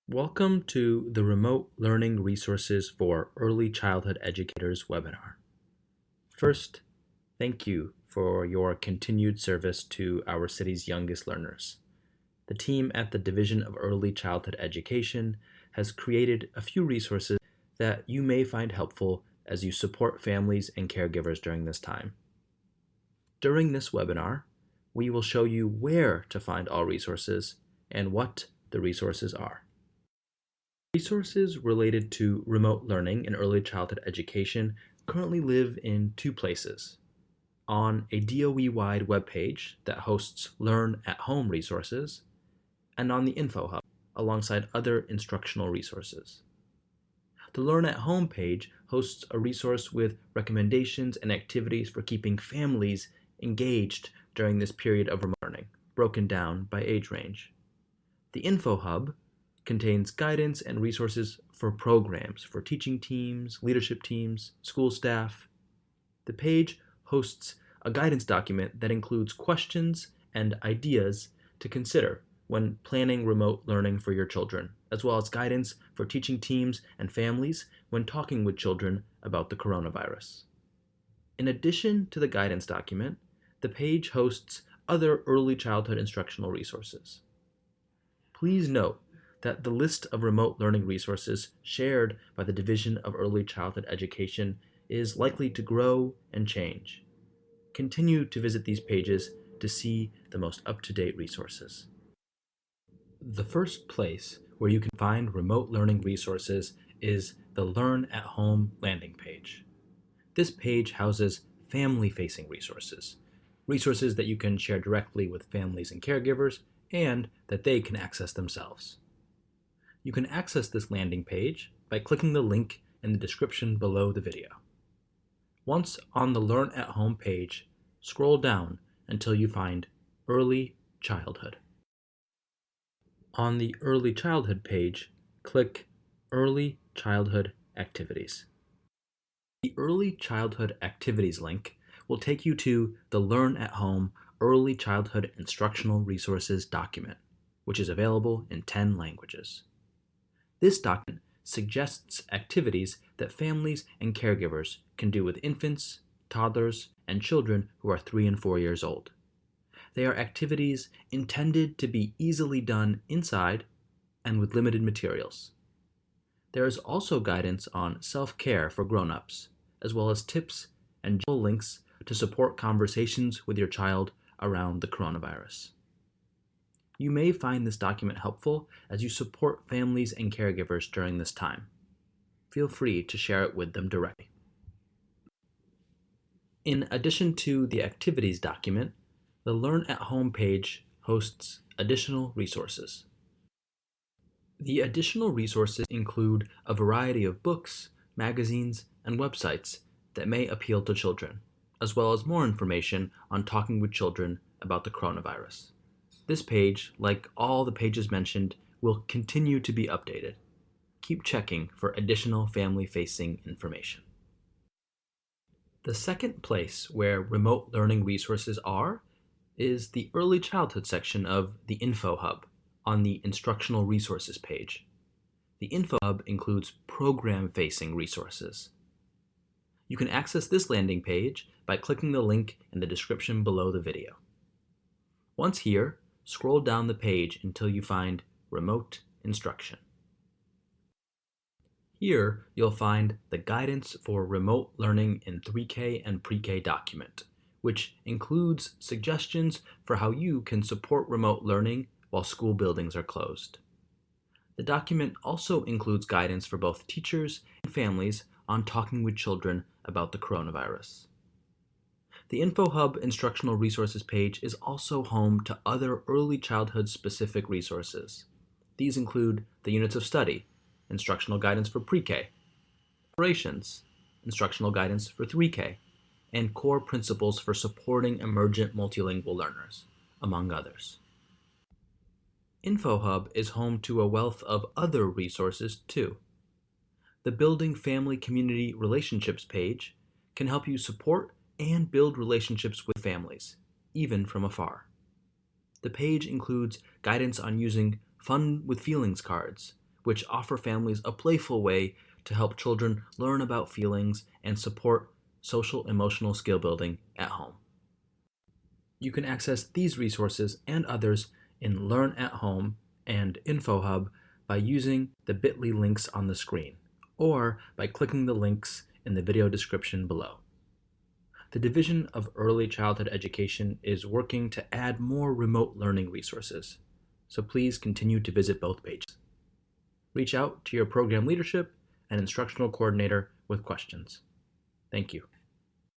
Welcome to the Remote Learning Resources for Early Childhood Educators webinar. First, thank you for your continued service to our city's youngest learners. The team at the Division of Early Childhood Education has created a few resources that you may find helpful as you support families and caregivers during this time. During this webinar, we will show you where to find all resources and what the resources are. Resources related to remote learning in early childhood education currently live in two places: on a DOE-wide webpage that hosts Learn at Home resources, and on the Info Hub, alongside other instructional resources. The Learn at Home page hosts a resource with recommendations and activities for keeping families engaged during this period of remote learning, broken down by age range. The Info Hub contains guidance and resources for programs for teaching teams, leadership teams, school staff. The page hosts a guidance document that includes questions and ideas to consider when planning remote learning for your children, as well as guidance for teaching teams and families when talking with children about the coronavirus. In addition to the guidance document, the page hosts other early childhood instructional resources. Please note that the list of remote learning resources shared by the Division of Early Childhood Education is likely to grow and change. Continue to visit these pages to see the most up-to-date resources. The first place where you can find remote learning resources is the Learn at Home landing page. This page houses family-facing resources that you can share directly with families and caregivers, and that they can access themselves. You can access this landing page by clicking the link in the description below the video. Once on the Learn at Home page, scroll down until you find Early Childhood. On the Early Childhood page, click Early Childhood Activities. The Early Childhood Activities link will take you to the Learn at Home Early Childhood Instructional Resources document, which is available in 10 languages. This document suggests activities that families and caregivers can do with infants, toddlers, and children who are 3 and 4 years old. They are activities intended to be easily done inside and with limited materials. There is also guidance on self-care for grown-ups, as well as tips and general links to support conversations with your child around the coronavirus. You may find this document helpful as you support families and caregivers during this time. Feel free to share it with them directly. In addition to the activities document, the Learn at Home page hosts additional resources. The additional resources include a variety of books, magazines, and websites that may appeal to children, as well as more information on talking with children about the coronavirus. This page, like all the pages mentioned, will continue to be updated. Keep checking for additional family-facing information. The second place where remote learning resources are is the Early Childhood section of the Info Hub on the Instructional Resources page. The Info Hub includes program-facing resources. You can access this landing page by clicking the link in the description below the video. Once here, scroll down the page until you find Remote Instruction. Here, you'll find the Guidance for Remote Learning in 3K and Pre-K document, which includes suggestions for how you can support remote learning while school buildings are closed. The document also includes guidance for both teachers and families on talking with children about the coronavirus. The Info Hub Instructional Resources page is also home to other early childhood specific resources. These include the Units of Study, instructional guidance for Pre-K, Operations, instructional guidance for 3K, and core principles for supporting emergent multilingual learners, among others. Info Hub is home to a wealth of other resources too. The Building Family Community Relationships page can help you support and build relationships with families, even from afar. The page includes guidance on using Fun with Feelings cards, which offer families a playful way to help children learn about feelings and support social emotional skill building at home. You can access these resources and others in Learn at Home and InfoHub by using the bit.ly links on the screen, or by clicking the links in the video description below. The Division of Early Childhood Education is working to add more remote learning resources, so please continue to visit both pages. Reach out to your program leadership and instructional coordinator with questions. Thank you.